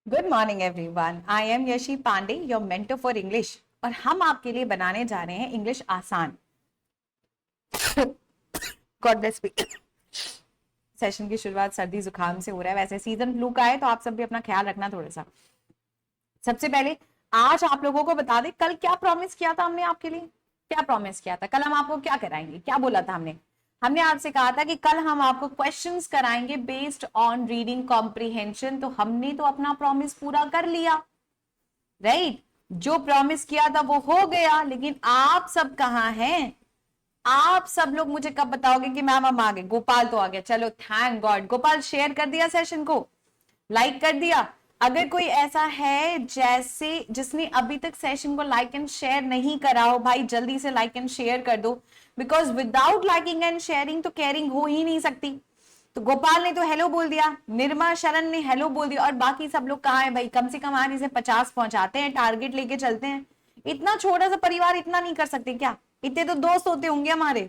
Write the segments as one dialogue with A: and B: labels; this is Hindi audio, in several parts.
A: Good morning everyone. I am Yashi Pandey, your mentor for English. और हम आपके लिए बनाने जा रहे हैं इंग्लिश आसान। God bless me. सेशन की शुरुआत सर्दी जुकाम से हो रहा है, वैसे सीजन फ्लू का है, तो आप सब भी अपना ख्याल रखना थोड़ा सा। सबसे पहले आज आप लोगों को बता दें, कल क्या प्रॉमिस किया था हमने आपके लिए। क्या प्रॉमिस किया था कल? हम आपको क्या कराएंगे, क्या बोला था हमने? हमने आपसे कहा था कि कल हम आपको क्वेश्चंस कराएंगे बेस्ड ऑन रीडिंग कॉम्प्रिहेंशन। तो हमने तो अपना प्रॉमिस पूरा कर लिया, राइट? जो प्रॉमिस किया था वो हो गया, लेकिन आप सब कहां हैं? आप सब लोग मुझे कब बताओगे कि मैम हम आ गए? गोपाल तो आ गया, चलो थैंक गॉड। गोपाल शेयर कर दिया सेशन को, लाइक कर दिया। अगर कोई ऐसा है जैसे जिसने अभी तक सेशन को लाइक एंड शेयर नहीं करा हो, भाई जल्दी से लाइक एंड शेयर कर दो, because without liking and sharing तो केयरिंग हो ही नहीं सकती। तो गोपाल ने तो हेलो बोल दिया, निर्मा शरण ने हेलो बोल दिया, और बाकी सब लोग कहाँ है भाई? कम से कम आज इसे 50 पहुंचाते हैं, टारगेट लेके चलते हैं। इतना छोटा सा परिवार इतना नहीं कर सकते क्या? इतने तो दोस्त होते होंगे हमारे।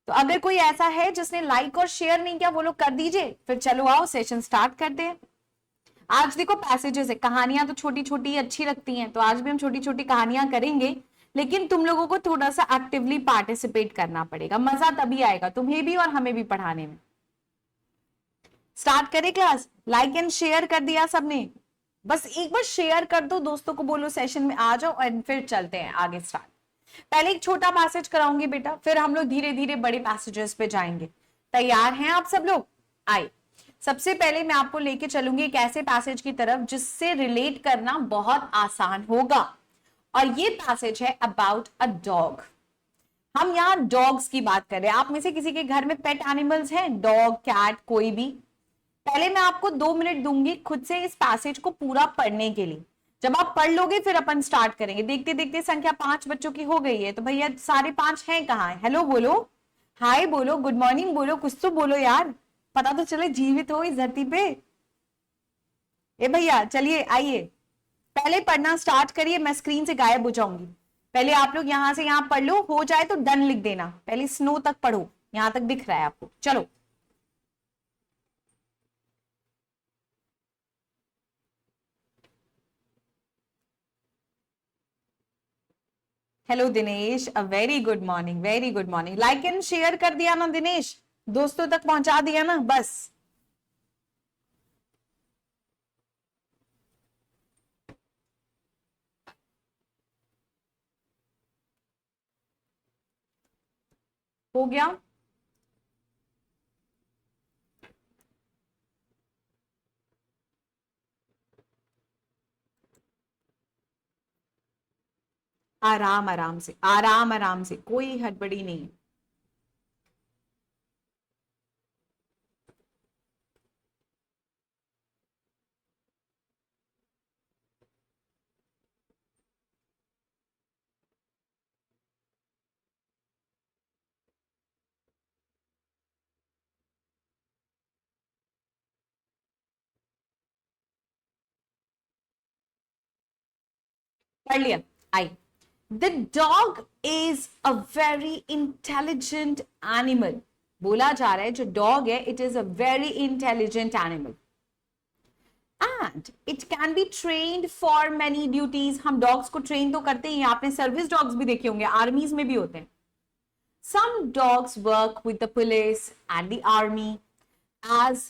A: तो अगर कोई ऐसा है जिसने लाइक और शेयर नहीं किया, वो लोग कर दीजिए। फिर चलो आओ सेशन स्टार्ट करते हैं। आज देखो पैसेजेस है, कहानियां तो छोटी छोटी अच्छी लगती हैं, तो आज भी हम छोटी छोटी कहानियां करेंगे, लेकिन तुम लोगों को थोड़ा सा एक्टिवली पार्टिसिपेट करना पड़ेगा। मजा तभी आएगा तुम्हें भी और हमें भी पढ़ाने में। स्टार्ट करें क्लास? लाइक एंड शेयर कर दिया सबने? बस एक बार शेयर कर दो, दोस्तों को बोलो सेशन में आ जाओ, और फिर चलते हैं आगे स्टार्ट। पहले एक छोटा पैसेज कराऊंगी बेटा, फिर हम लोग धीरे धीरे बड़े पैसेजेस पे जाएंगे। तैयार हैं आप सब लोग? आए, सबसे पहले मैं आपको लेके चलूंगी एक ऐसे पैसेज की तरफ जिससे रिलेट करना बहुत आसान होगा, और ये पैसेज है अबाउट अ डॉग। हम यहाँ डॉग्स की बात कर रहे हैं। आप में से किसी के घर में पेट एनिमल्स हैं? डॉग, कैट, कोई भी? पहले मैं आपको 2 मिनट दूंगी खुद से इस पैसेज को पूरा पढ़ने के लिए। जब आप पढ़ लोगे फिर अपन स्टार्ट करेंगे। देखते देखते संख्या 5 बच्चों की हो गई है, तो भैया सारे 5 हैं कहाँ? हेलो बोलो, हाय बोलो, गुड मॉर्निंग बोलो, कुछ तो बोलो यार, पता तो चले जीवित हो इस धरती पे। ए भैया चलिए आइए, पहले पढ़ना स्टार्ट करिए, मैं स्क्रीन से गायब हो जाऊंगी। पहले आप लोग यहां से यहां पढ़ लो, हो जाए तो डन लिख देना। पहले स्नो तक पढ़ो, यहां तक दिख रहा है आपको? चलो। Hello Dinesh, a very good morning, very good morning. Like and share कर दिया ना दिनेश? दोस्तों तक पहुंचा दिया ना? बस हो गया। आराम आराम से, आराम आराम से, कोई हड़बड़ी नहीं है। पढ़ लिया? आई, the dog is a very intelligent animal. बोला जा रहा है जो डॉग है, it is a very intelligent animal and it can be trained for many duties. हम डॉग्स को ट्रेन तो करते ही हैं, आपने सर्विस डॉग्स भी देखे होंगे, आर्मीज में भी होते हैं। Some dogs work with the police and the army as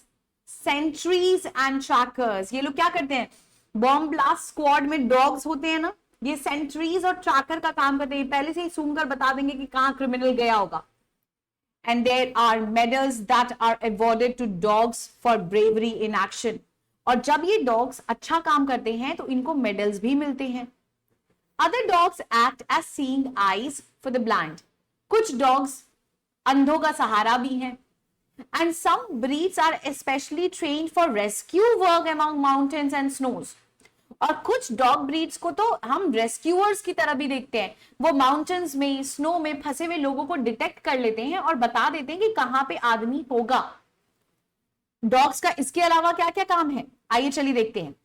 A: sentries and trackers. ये लोग क्या करते हैं? बॉम्ब ब्लास्ट स्क्वाड में डॉग्स होते हैं ना, ये सेंट्रीज और ट्रैकर का काम करते हैं। पहले से ही सूंघ कर बता देंगे कि कहां क्रिमिनल गया होगा। And there are medals that are awarded to dogs for bravery in action. और जब ये डॉग्स अच्छा काम करते हैं तो इनको मेडल्स भी मिलते हैं। Other dogs act as seeing eyes for the blind. कुछ डॉग्स अंधों का सहारा भी हैं। And some breeds are especially trained for rescue work among mountains and snows. और कुछ डॉग ब्रीड्स को तो हम रेस्क्यूअर्स की तरह भी देखते हैं। वो माउंटेन्स में, स्नो में फंसे हुए लोगों को डिटेक्ट कर लेते हैं और बता देते हैं कि कहां पे आदमी होगा। डॉग्स का इसके अलावा क्या क्या काम है, आइए चलिए देखते हैं।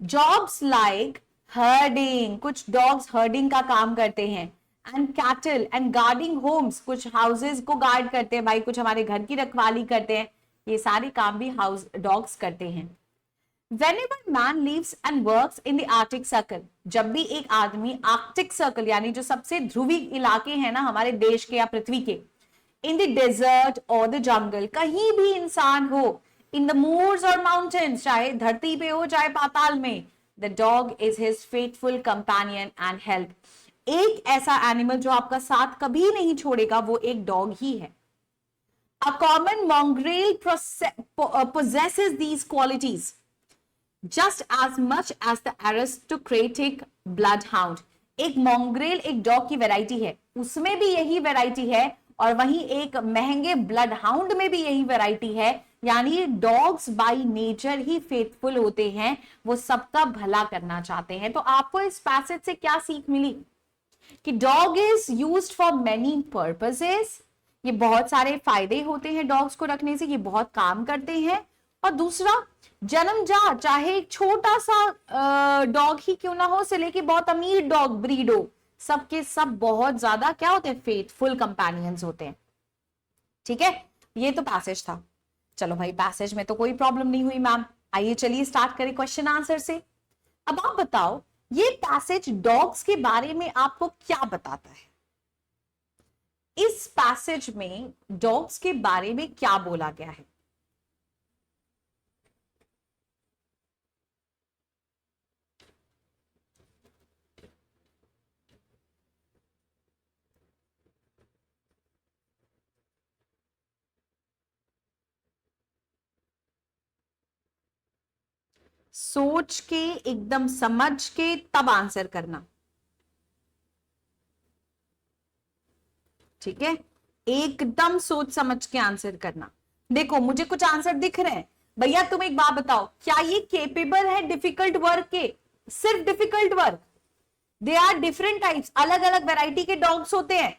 A: जॉब्स लाइक हर्डिंग, कुछ डॉग्स हर्डिंग का काम करते हैं। And cattle and guarding homes, कुछ हाउसेज को गार्ड करते हैं, भाई कुछ हमारे घर की रखवाली करते हैं। ये सारे काम भी हाउस डॉग्स करते हैं। Whenever man lives and works in the Arctic Circle, जब भी एक आदमी आर्कटिक सर्कल यानी जो सबसे ध्रुवी इलाके हैं ना हमारे देश के या पृथ्वी के, इन द डेजर्ट और द जंगल, कहीं भी इंसान हो, इन द मूर्स और माउंटेन्स, चाहे धरती पे हो चाहे पाताल में, the dog is his faithful companion and help. एक ऐसा एनिमल जो आपका साथ कभी नहीं छोड़ेगा वो एक डॉग ही है. A common mongrel possesses these qualities just as much as the aristocratic bloodhound. एक mongrel एक डॉग की वैरायटी है, उसमें भी यही वैरायटी है, और वहीं एक महंगे ब्लड हाउंड में भी यही वैरायटी है. यानी dogs by nature he faithful होते हैं, वो सबका भला करना चाहते हैं. तो आपको इस पैसेज से क्या सीख मिली कि dog is used for many purposes. ये बहुत सारे फायदे होते हैं डॉग्स को रखने से, ये बहुत काम करते हैं. और दूसरा, जन्मजात चाहे एक छोटा सा डॉग ही क्यों ना हो, से लेके बहुत अमीर डॉग ब्रीड हो, सबके सब बहुत ज्यादा क्या होते हैं, फेथफुल कंपेनियंस होते हैं. ठीक है, ये तो पैसेज था. चलो भाई, पैसेज में तो कोई प्रॉब्लम नहीं हुई मैम. आइए चलिए स्टार्ट करें क्वेश्चन आंसर से. अब आप बताओ, ये पैसेज डॉग्स के बारे में आपको क्या बताता है? इस पैसेज में डॉग्स के बारे में क्या बोला गया है? सोच के, एकदम समझ के तब आंसर करना. ठीक है, एकदम सोच समझ के आंसर करना. देखो, मुझे कुछ आंसर दिख रहे हैं. भैया तुम एक बात बताओ, क्या ये केपेबल है डिफिकल्ट वर्क के? सिर्फ difficult work? They are different types, अलग अलग वैरायटी के डॉग्स होते हैं.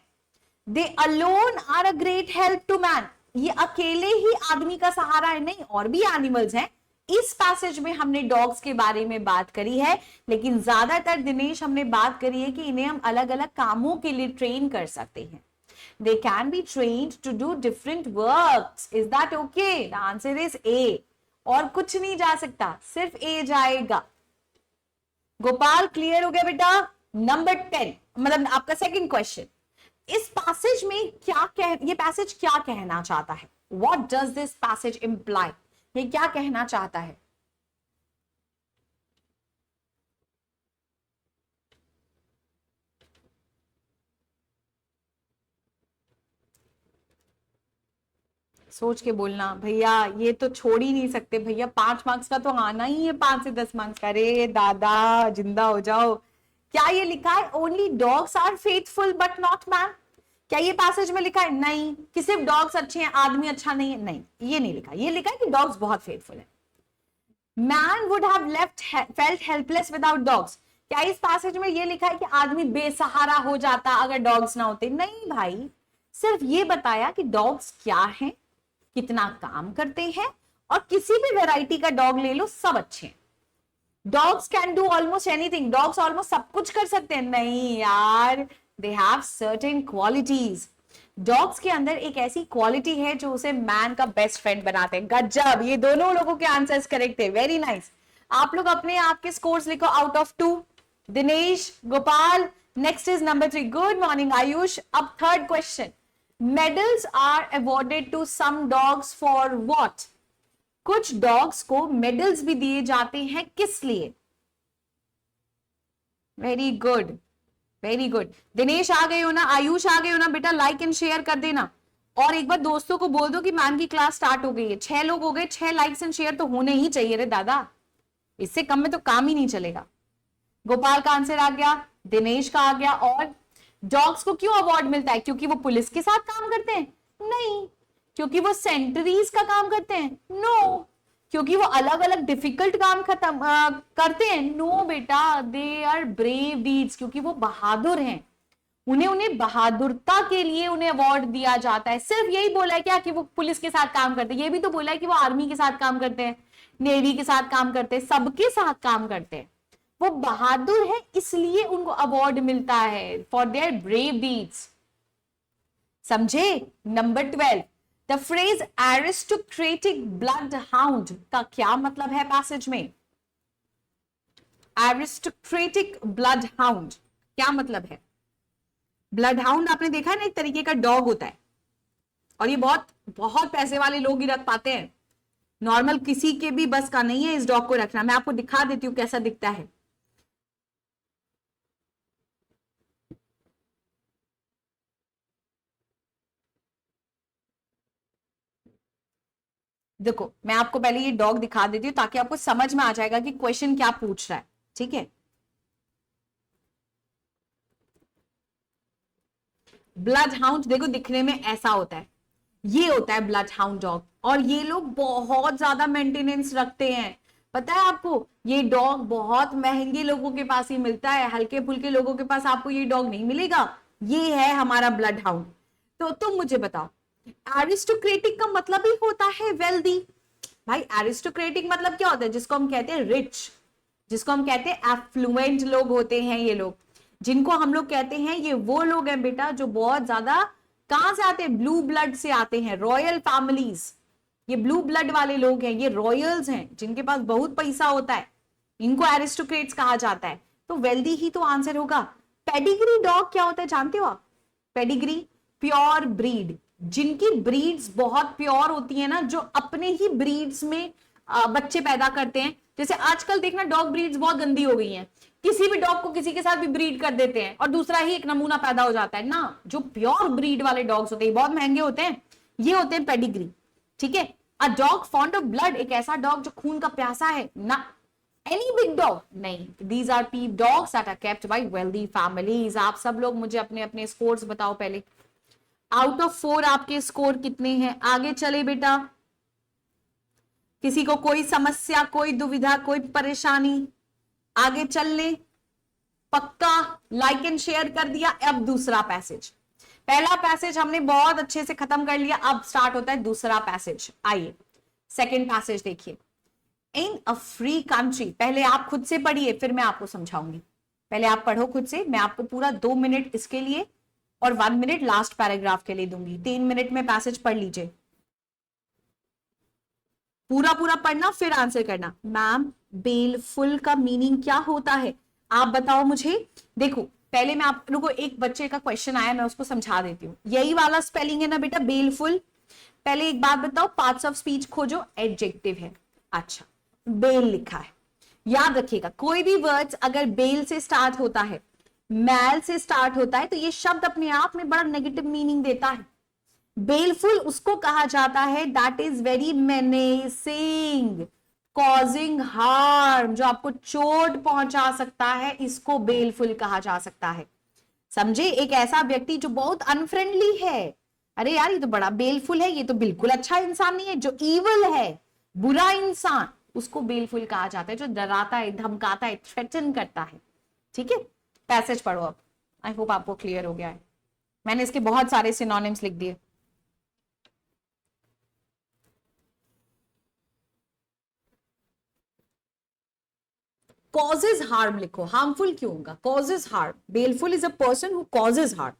A: They alone are a great help to man. ये अकेले ही आदमी का सहारा है? नहीं, और भी एनिमल्स हैं. इस पैसेज में हमने डॉग्स के बारे में बात करी है, लेकिन ज्यादातर दिनेश हमने बात करी है कि इन्हें हम अलग अलग कामों के लिए ट्रेन कर सकते हैं. They can be trained to do different works. Is that okay? The answer is A. और कुछ नहीं जा सकता, सिर्फ A जाएगा. गोपाल, क्लियर हो गया बेटा? नंबर 10, मतलब आपका सेकंड क्वेश्चन. इस पैसेज में ये पैसेज क्या कहना चाहता है? What does this passage imply? ये क्या कहना चाहता है? सोच के बोलना भैया, ये तो छोड़ ही नहीं सकते भैया, 5 मार्क्स का तो आना ही है, 5 से 10 मार्क्स का. अरे दादा, जिंदा हो जाओ. क्या ये लिखा है only dogs are faithful but not man? क्या ये पैसेज में लिखा है? नहीं, कि सिर्फ डॉग्स अच्छे हैं, आदमी अच्छा नहीं है. नहीं, ये नहीं लिखा. ये लिखा है कि डॉग्स बहुत फेथफुल है. Man would have felt helpless without dogs. क्या इस पैसेज में ये लिखा है कि आदमी बेसहारा हो जाता अगर डॉग्स ना होते? नहीं भाई, सिर्फ ये बताया कि डॉग्स क्या हैं, कितना काम करते हैं, और किसी भी वैरायटी का डॉग ले लो, सब अच्छे हैं. Dogs can do almost anything. Dogs almost सब कुछ कर सकते हैं? नहीं यार, they have certain qualities. Dogs के अंदर एक ऐसी क्वालिटी है जो उसे मैन का बेस्ट फ्रेंड बनाते हैं. गजब, ये दोनों लोगों के आंसर्स करेक्ट है. Very nice. आप लोग अपने आप के स्कोर्स लिखो out of 2. Dinesh, Gopal. Next is number 3. Good morning Ayush. अब third question. Medals are awarded to some dogs for what? कुछ डॉग्स को मेडल्स भी दिए जाते हैं, किस लिए? Very good, very good. Dinesh आ गए हो ना, आयुष आ गए हो ना बेटा? लाइक एंड शेयर कर देना, और एक बार दोस्तों को बोल दो कि मैम की क्लास स्टार्ट हो गई है. 6 लोग हो गए, 6 लाइक्स एंड शेयर तो होने ही चाहिए रे दादा, इससे कम में तो काम ही नहीं चलेगा. गोपाल का आंसर आ गया, दिनेश का आ गया. और डॉग्स को क्यों अवार्ड मिलता है? क्योंकि वो पुलिस के साथ काम करते हैं? नहीं. क्योंकि वो सेंटरीज का काम करते हैं? नो. क्योंकि वो अलग अलग डिफिकल्ट काम करते हैं? नो बेटा, दे आर ब्रेव डीड्स. क्योंकि वो बहादुर हैं, उन्हें बहादुरता के लिए उन्हें अवार्ड दिया जाता है. सिर्फ यही बोला है क्या कि वो पुलिस के साथ काम करते हैं? ये भी तो बोला है कि वो आर्मी के साथ काम करते हैं, नेवी के साथ काम करते हैं, सबके साथ काम करते हैं. वो बहादुर है, इसलिए उनको अवार्ड मिलता है फॉर देयर ब्रेव डीड्स. समझे? Number 12. The phrase aristocratic blood hound का क्या मतलब है पैसेज में? एरिस्टोक्रेटिक ब्लड हाउंड क्या मतलब है? ब्लड हाउंड आपने देखा है ना, एक तरीके का डॉग होता है, और ये बहुत बहुत पैसे वाले लोग ही रख पाते हैं, नॉर्मल किसी के भी बस का नहीं है इस डॉग को रखना। मैं आपको दिखा देती हूं कैसा दिखता है। देखो मैं आपको पहले ये डॉग दिखा देती हूँ ताकि आपको समझ में आ जाएगा कि क्वेश्चन क्या पूछ रहा है, ठीक है। ब्लड हाउंड देखो दिखने में ऐसा होता है, ये होता है ब्लड हाउंड डॉग, और ये लोग बहुत ज्यादा मेंटेनेंस रखते हैं। पता है आपको, ये डॉग बहुत महंगे लोगों के पास ही मिलता है, हल्के फुल्के लोगों के पास आपको ये डॉग नहीं मिलेगा। ये है हमारा ब्लड हाउंड। तो तुम मुझे बताओ, एरिस्टोक्रेटिक का मतलब ही होता है वेल्दी। भाई एरिस्टोक्रेटिक मतलब क्या होता है? जिसको हम कहते हैं रिच, जिसको हम कहते हैं एफ्लुएंट लोग होते हैं ये लोग, जिनको हम लोग कहते हैं ये वो लोग हैं बेटा जो बहुत ज्यादा कहां से आते हैं? ब्लू ब्लड से आते हैं, रॉयल फैमिलीज। ये ब्लू ब्लड वाले लोग हैं, ये रॉयल्स हैं, जिनके पास बहुत पैसा होता है, इनको एरिस्टोक्रेट्स कहा जाता है। तो वेल्दी ही तो आंसर होगा। पेडिग्री डॉग क्या होता है जानते हो आप? पेडिग्री प्योर ब्रीड, जिनकी ब्रीड्स बहुत प्योर होती है ना, जो अपने ही ब्रीड्स में बच्चे पैदा करते हैं। जैसे आजकल देखना डॉग ब्रीड्स बहुत गंदी हो गई हैं, किसी भी डॉग को किसी के साथ भी ब्रीड कर देते हैं और दूसरा ही एक नमूना पैदा हो जाता है ना। जो प्योर ब्रीड वाले डॉग्स होते हैं बहुत महंगे होते हैं, ये होते हैं पेडिग्री, ठीक है। A dog fond of blood, एक ऐसा डॉग जो खून का प्यासा है ना। एनी बिग डॉग नहीं, these are peep dogs that are kept by wealthy families. आप सब लोग मुझे अपने अपने स्कोर्स बताओ पहले। आउट ऑफ 4 आपके स्कोर कितने हैं? आगे चले बेटा, किसी को कोई समस्या, कोई दुविधा, कोई परेशानी? आगे चल ले, पक्का लाइक एंड शेयर कर दिया। अब दूसरा पैसेज, पहला पैसेज हमने बहुत अच्छे से खत्म कर लिया, अब स्टार्ट होता है दूसरा पैसेज। आइए सेकंड पैसेज देखिए। इन अ फ्री कंट्री, पहले आप खुद से पढ़िए फिर मैं आपको समझाऊंगी। पहले आप पढ़ो खुद से, मैं आपको पूरा 2 मिनट इसके लिए और 1 मिनट लास्ट पैराग्राफ के लिए दूंगी। 3 मिनट में पैसेज पढ़ लीजिए, पूरा पूरा पढ़ना फिर आंसर करना। मैम बेलफुल का मीनिंग क्या होता है आप बताओ मुझे। देखो पहले मैं आप लोगों को, एक बच्चे का क्वेश्चन आया, मैं उसको समझा देती हूँ। यही वाला स्पेलिंग है ना बेटा, बेलफुल। पहले एक बात बताओ, पार्ट्स ऑफ स्पीच खोजो, एडजेक्टिव है। अच्छा बेल लिखा है, याद रखिएगा कोई भी वर्ड्स अगर बेल से स्टार्ट होता है, मैल से स्टार्ट होता है, तो ये शब्द अपने आप में बड़ा नेगेटिव मीनिंग देता है। बेलफुल उसको कहा जाता है that is very menacing, causing harm, जो आपको चोट पहुंचा सकता है, इसको बेलफुल कहा जा सकता है। समझे? एक ऐसा व्यक्ति जो बहुत अनफ्रेंडली है, अरे यार ये तो बड़ा बेलफुल है, ये तो बिल्कुल अच्छा इंसान नहीं है, जो ईवल है, बुरा इंसान, उसको बेलफुल कहा जाता है, जो डराता है, धमकाता है, थ्रेटन करता है। ठीक है, पैसेज पढ़ो अब। आई होप आपको क्लियर हो गया है। मैंने इसके बहुत सारे सिनोनिम्स लिख दिए। causes harm लिखो, harmful क्यों होगा? causes harm, baleful is a person who causes harm।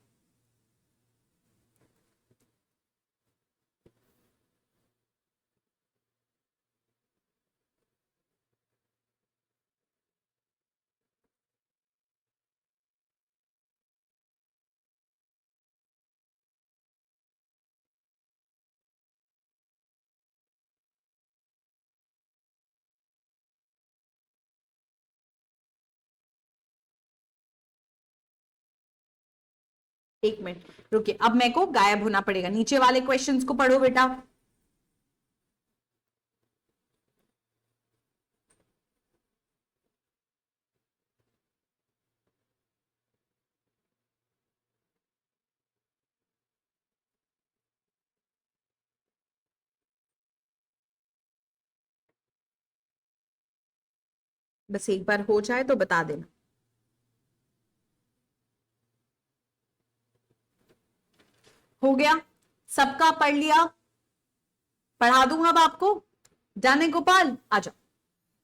A: एक मिनट रुकिए, अब मेरे को गायब होना पड़ेगा, नीचे वाले क्वेश्चंस को पढ़ो बेटा। बस एक बार हो जाए तो बता देना। हो गया? सबका पढ़ लिया? पढ़ा दूंगा अब आपको। डन है गोपाल? आ जाओ।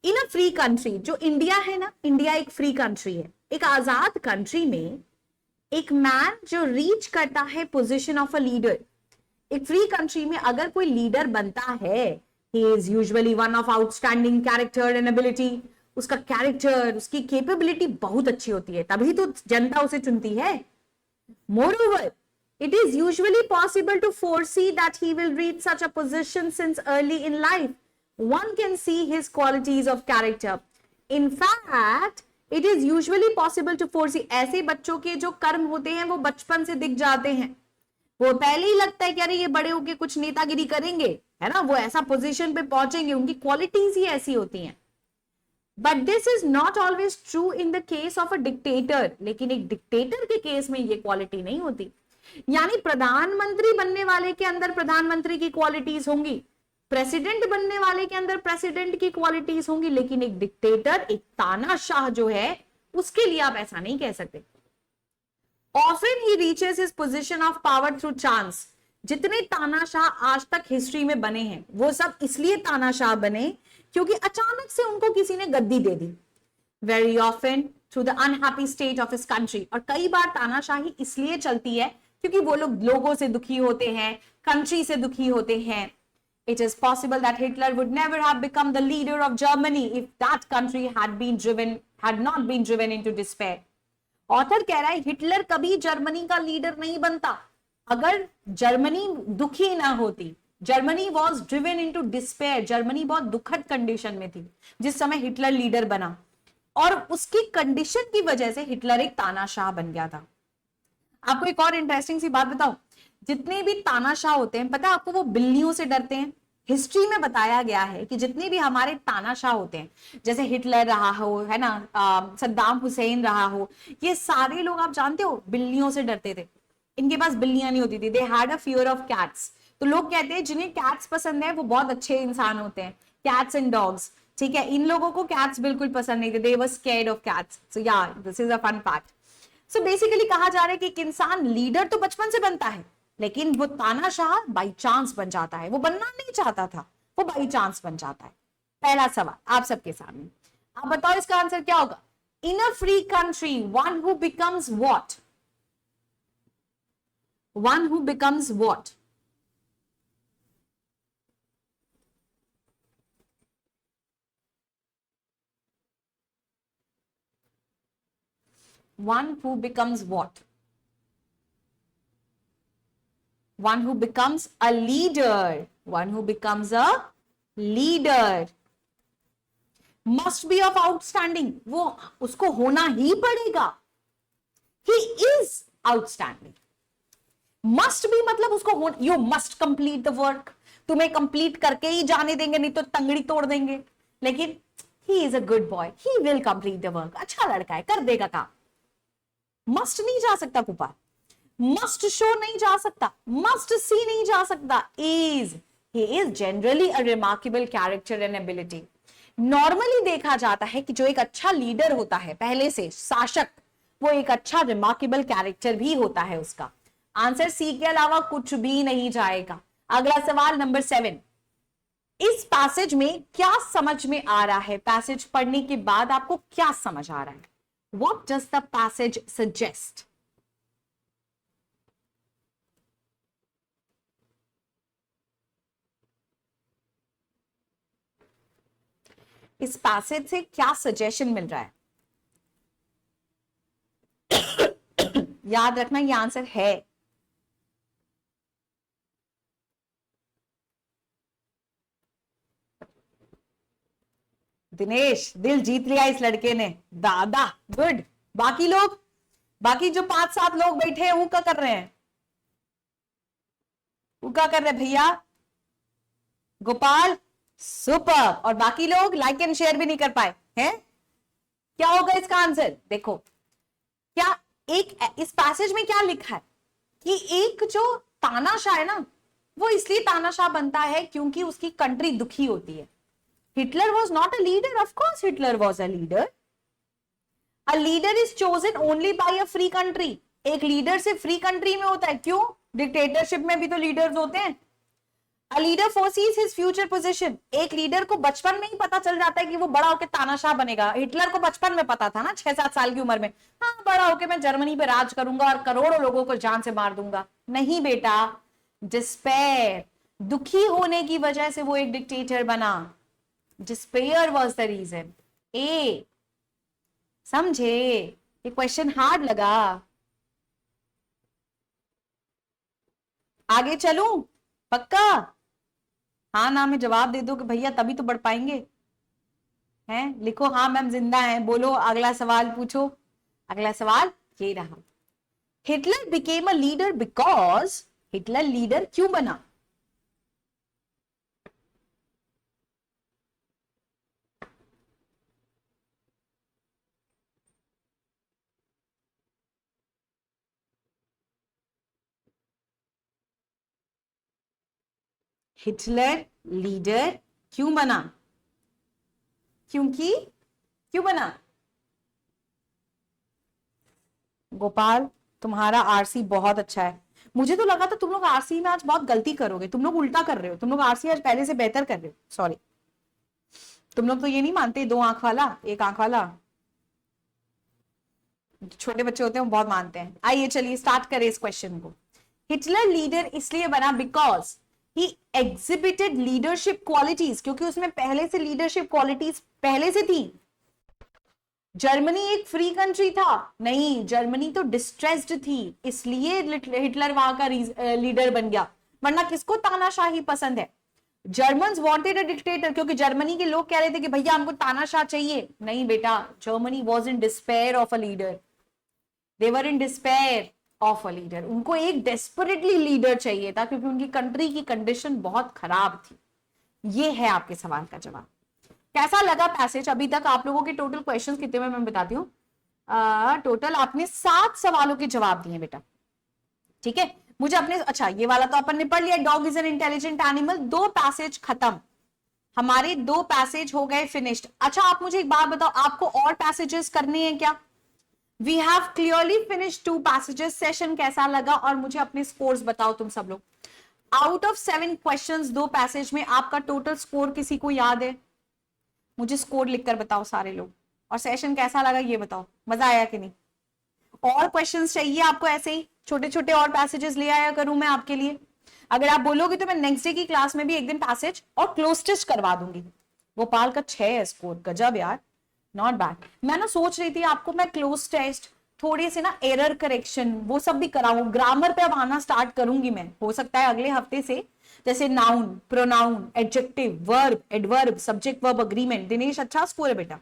A: इन अ फ्री कंट्री, जो इंडिया है ना, इंडिया एक फ्री कंट्री है, एक आजाद कंट्री में एक मैन जो रीच करता है पोजीशन ऑफ अ लीडर। एक फ्री कंट्री में अगर कोई लीडर बनता है, he is usually one of outstanding character and ability, उसका कैरेक्टर, उसकी कैपेबिलिटी बहुत अच्छी होती है, तभी तो जनता उसे चुनती है. Moreover, it is usually possible to foresee that he will reach such a position since early in life. One can see his qualities of character. In fact, it is usually possible to foresee. ऐसे बच्चों के जो कर्म होते हैं वो बचपन से दिख जाते हैं. वो पहले ही लगता है कि अरे ये बड़े होके कुछ नेतागिरी करेंगे, है ना, वो ऐसा पोजीशन पे पहुंचेंगे, उनकी क्वालिटीज ही ऐसी होती हैं. But this is not always true in the case of a dictator. लेकिन एक डिक्टेटर के केस में ये क्वालिटी नहीं होती. यानी प्रधानमंत्री बनने वाले के अंदर प्रधानमंत्री की क्वालिटीज होंगी, प्रेसिडेंट बनने वाले के अंदर प्रेसिडेंट की क्वालिटीज होंगी, लेकिन एक डिक्टेटर, एक तानाशाह जो है, उसके लिए आप ऐसा नहीं कह सकते. Often he reaches his position of power through chance. जितने तानाशाह आज तक हिस्ट्री में बने हैं वो सब इसलिए तानाशाह बने क्योंकि अचानक से उनको किसी ने गद्दी दे दी. Very often through the unhappy state of his country. और कई बार तानाशाही इसलिए चलती है क्योंकि वो लोग लोगों से दुखी होते हैं, कंट्री से दुखी होते हैं. It is possible that Hitler would never have become the leader of Germany if that country had not been driven into despair. Author कह रहा है हिटलर कभी जर्मनी का लीडर नहीं बनता अगर जर्मनी दुखी ना होती. Germany was driven into despair. Germany बहुत दुखद कंडीशन में थी जिस समय हिटलर लीडर बना, और उसकी कंडीशन की वजह से हिटलर एक तानाशाह बन गया था. आपको एक और इंटरेस्टिंग सी बात बताओ, जितने भी तानाशाह होते हैं, पता है आपको, वो बिल्लियों से डरते हैं. हिस्ट्री में बताया गया है कि जितने भी हमारे तानाशाह होते हैं, जैसे हिटलर रहा हो, है ना, सद्दाम हुसैन रहा हो, ये सारे लोग आप जानते हो बिल्लियों से डरते थे. इनके पास बिल्लियां नहीं होती थी. They had a fear of cats. तो लोग कहते हैं जिन्हें कैट्स पसंद है वो बहुत अच्छे इंसान होते हैं. कैट्स एंड डॉग्स, ठीक है. इन लोगों को कैट्स बिल्कुल पसंद नहीं थे. They were scared of cats. So yeah this is a fun fact. So basically कहा जा रहा है कि एक इंसान लीडर तो बचपन से बनता है, लेकिन वो तानाशाह बाई चांस बन जाता है. वो बनना नहीं चाहता था, वो बाई चांस बन जाता है. पहला सवाल आप सबके सामने, आप बताओ इसका आंसर क्या होगा. In a free country one who becomes what? One who becomes what? One who becomes what? One who becomes a leader. One who becomes a leader must be of outstanding. वो उसको होना ही पड़ेगा. He is outstanding. Must be मतलब उसको हो, you must complete the work. तुम्हें complete करके ही जाने देंगे, नहीं तो तंगड़ी तोड़ देंगे. लेकिन he is a good boy. He will complete the work. अच्छा लड़का है, कर देगा काम. मस्ट नहीं जा सकता कुपार, मस्ट शो नहीं जा सकता, मस्ट सी नहीं जा सकता. Is, he is generally a remarkable character and ability. Normally देखा जाता है कि जो एक अच्छा लीडर होता है, पहले से शासक, वो एक अच्छा रिमार्केबल कैरेक्टर भी होता है उसका. आंसर सी के अलावा कुछ भी नहीं जाएगा. अगला सवाल नंबर 7. इस पैसेज में क्या समझ में आ रहा है? पैसेज पढ़ने के बाद आपको क्या समझ आ रहा है? What does the passage suggest? इस पैसेज से क्या सजेशन मिल रहा है? याद रखना ये आंसर है. दिनेश, दिल जीत लिया इस लड़के ने. दादा गुड. बाकी लोग, बाकी जो 5-7 लोग बैठे हैं वो क्या कर रहे हैं? वो क्या कर रहे हैं भैया? गोपाल सुपर. और बाकी लोग लाइक एंड शेयर भी नहीं कर पाए हैं. क्या होगा इसका आंसर? देखो क्या एक इस पैसेज में क्या लिखा है कि एक जो तानाशाह है ना, वो इसलिए तानाशाह बनता है क्योंकि उसकी कंट्री दुखी होती है. Hitler was not a leader. Of course, Hitler was a leader. A leader is chosen only by a free country. एक लीडर से फ्री कंट्री में होता है. क्यों? डिक्टेटरशिप में भी तो लीडर्स होते हैं. A leader foresees his future position. एक लीडर को बचपन में ही पता चल जाता है कि वो बड़ा होकर तानाशाह बनेगा. हिटलर को बचपन में पता था ना, 6-7 साल की उम्र में, हाँ बड़ा होकर मैं जर्मनी पे राज करूंगा और करोड़ों लोगों को जान से मार दूंगा. नहीं बेटा, डिस्पेयर, दुखी होने की वजह से वो एक डिक्टेटर बना. Despair was the reason. ए, समझे? ये क्वेश्चन हार्ड लगा? आगे चलूं? पक्का? हाँ ना में जवाब दे दो कि भैया, तभी तो बढ़ पाएंगे। हैं? लिखो हाँ मैम जिंदा है, बोलो अगला सवाल पूछो। अगला सवाल ये रहा, Hitler became a leader because, Hitler leader क्यों बना? हिटलर लीडर क्यों बना? क्योंकि, क्यों बना? गोपाल, तुम्हारा आरसी बहुत अच्छा है। मुझे तो लगा था तुम लोग आरसी में आज बहुत गलती करोगे, तुम लोग उल्टा कर रहे हो, तुम लोग आरसी आज पहले से बेहतर कर रहे हो। सॉरी, तुम लोग तो ये नहीं मानते, 2 आंख वाला 1 आंख वाला। छोटे बच्चे होते हैं वो बहुत मानते हैं। आइए चलिए स्टार्ट करें इस क्वेश्चन को। हिटलर लीडर इसलिए बना because he exhibited leadership qualities, क्योंकि उसमें पहले से लीडरशिप क्वालिटीज पहले से थी। जर्मनी एक फ्री कंट्री था? नहीं, जर्मनी तो डिस्ट्रेस्ड थी, इसलिए हिटलर वहां का लीडर बन गया। वरना किसको तानाशाही पसंद है? जर्मन्स वांटेड अ डिक्टेटर, क्योंकि जर्मनी के लोग कह रहे थे कि भैया हमको तानाशाह चाहिए। नहीं बेटा, Germany was in despair of a leader, they were in despair of a leader. उनको एक डेस्परेटली लीडर चाहिए था, क्योंकि उनकी कंट्री की कंडीशन बहुत खराब थी। ये है आपके सवाल का जवाब। कैसा लगा पैसेज अभी तक? आप लोगों के टोटल क्वेश्चंस कितने में मैं बताती हूँ। टोटल आपने 7 सवालों के जवाब दिए बेटा, ठीक है। मुझे अपने, अच्छा ये वाला तो अपन ने पढ़ लिया, dog is an intelligent animal. 2 passage खत्म, हमारे 2 पैसेज हो गए फिनिश्ड। अच्छा आप मुझे एक बात बताओ, आपको और पैसेजेस करने हैं क्या? We have clearly finished 2 passages. Session कैसा लगा और मुझे अपने स्कोर्स बताओ तुम सब लोग। आउट ऑफ 7 क्वेश्चंस 2 पैसेज में आपका टोटल स्कोर किसी को याद है? मुझे स्कोर लिखकर बताओ सारे लोग। और सेशन कैसा लगा ये बताओ, मजा आया कि नहीं? और क्वेश्चंस चाहिए आपको? ऐसे ही छोटे छोटे और पैसेजेस ले आया करूं मैं आपके लिए। अगर आप बोलोगे तो मैं नेक्स्ट डे की क्लास में भी एक दिन पैसेज और क्लोज टेस्ट करवा दूंगी। गोपाल का 6 है स्कोर, गजब यार, नॉट बैड। मैं ना सोच रही थी आपको मैं क्लोज टेस्ट, थोड़ी सी ना एरर करेक्शन वो सब भी कराऊं। ग्रामर पे अब आना स्टार्ट करूंगी मैं, हो सकता है अगले हफ्ते से। जैसे noun, pronoun, adjective, verb, adverb, subject verb agreement. Dinesh अच्छा स्कोर है बेटा,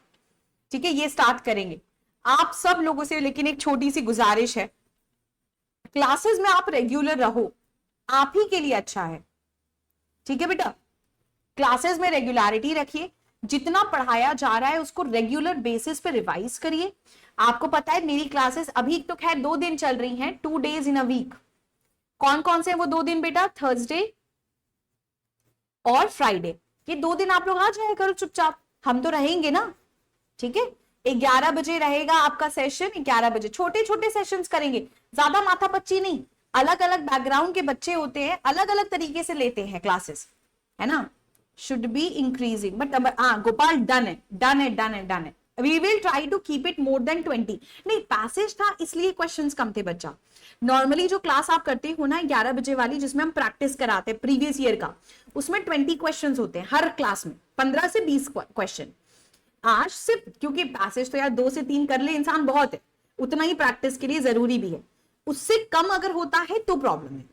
A: ठीक है, ये स्टार्ट करेंगे आप सब लोगों से। लेकिन एक छोटी सी गुजारिश है, क्लासेस में आप रेगुलर रहो, आप ही के लिए अच्छा है, ठीक है बेटा। क्लासेस में रेगुलरिटी रखिए, जितना पढ़ाया जा रहा है उसको रेगुलर बेसिस पे रिवाइज करिए। आपको पता है मेरी क्लासेस अभी तो खैर 2 दिन चल रही हैं, 2 days इन अ वीक। कौन कौन से वो 2 दिन बेटा? थर्सडे और फ्राइडे। ये 2 दिन आप लोग आ जाया करो चुपचाप, हम तो रहेंगे ना, ठीक है। 11 बजे रहेगा आपका सेशन, 11 बजे छोटे छोटे सेशंस करेंगे, ज्यादा माथापच्ची नहीं। अलग अलग बैकग्राउंड के बच्चे होते हैं, अलग अलग तरीके से लेते हैं क्लासेस, है ना। Should be increasing, but Gopal done है, डन है, डन है, डन है। We will try to keep it more than 20। नहीं पैसेज था इसलिए क्वेश्चंस कम थे बच्चा। नॉर्मली जो क्लास आप करते हो ना 11 बजे वाली, जिसमें हम प्रैक्टिस कराते हैं प्रीवियस ईयर का, उसमें 20 क्वेश्चंस होते हैं हर क्लास में, 15 से 20 क्वेश्चन। आज सिर्फ क्योंकि पैसेज तो यार 2 से 3 कर ले इंसान बहुत है, उतना ही प्रैक्टिस के लिए जरूरी भी है। उससे कम अगर होता है तो प्रॉब्लम है।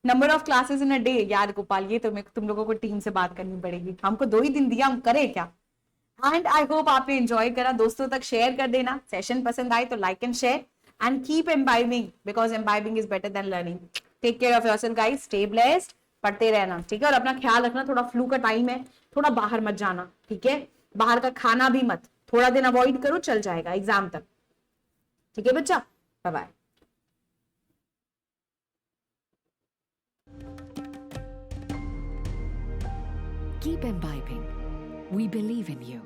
A: Number of classes in a day, यार गोपाल ये तो तुम लोगों को टीम से बात करनी पड़ेगी, हमको 2 ही दिन दिया, हम करें क्या। एंड आई होप आपने एंजॉय करा, दोस्तों तक शेयर कर देना। सेशन पसंद आए तो like and share and keep imbibing, because imbibing is better than learning. Take care of yourself guys, stay blessed, पढ़ते रहना, ठीक है। और अपना ख्याल रखना, थोड़ा फ्लू का टाइम है, थोड़ा बाहर मत जाना, ठीक है। बाहर का खाना भी मत, थोड़ा दिन अवॉइड करो, चल जाएगा एग्जाम तक, ठीक है बच्चा। Bye bye.
B: Keep imbibing. We believe in you.